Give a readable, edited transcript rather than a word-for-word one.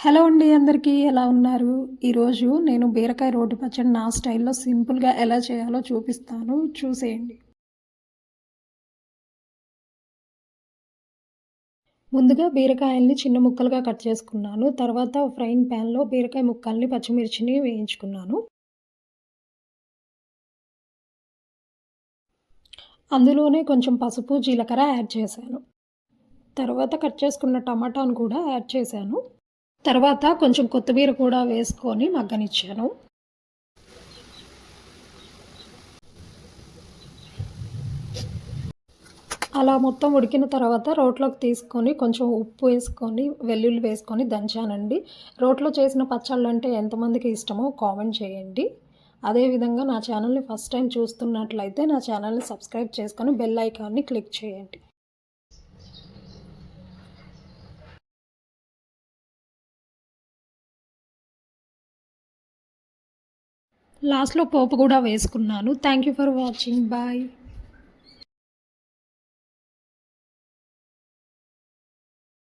Hello అండి అందరికీ ఎలా ఉన్నారు? ఈరోజు నేను బీరకాయ రోటి పచ్చడి నా స్టైల్‌లో సింపుల్‌గా ఎలా చేయాలో చూపిస్తాను. చూసేయండి. ముందుగా బీరకాయల్ని చిన్న ముక్కలుగా కట్ చేసుకున్నాను. తర్వాత ఫ్రైయింగ్ ప్యాన్‌లో బీరకాయ ముక్కల్ని, పచ్చిమిర్చిని వేయించుకున్నాను. అందులోనే కొంచెం పసుపు, జీలకర్ర యాడ్ చేశాను. తర్వాత కట్ చేసుకున్న టమాటాను కూడా యాడ్ చేశాను. తర్వాత కొంచెం కొత్తిమీర కూడా వేసుకొని మగ్గనిచ్చాను. అలా మొత్తం ఉడికిన తర్వాత రోట్లోకి తీసుకొని కొంచెం ఉప్పు వేసుకొని, వెల్లుల్లి వేసుకొని దంచానండి. రోట్లో చేసిన పచ్చళ్ళంటే ఎంతమందికి ఇష్టమో కామెంట్ చేయండి. అదేవిధంగా నా ఛానల్‌ని ఫస్ట్ టైం చూస్తున్నట్లయితే నా ఛానల్‌ని సబ్స్క్రైబ్ చేసుకొని బెల్ ఐకాన్‌ని క్లిక్ చేయండి. లాస్ట్‌లో పోపు కూడా వేసుకున్నాను. Thank you for watching. Bye.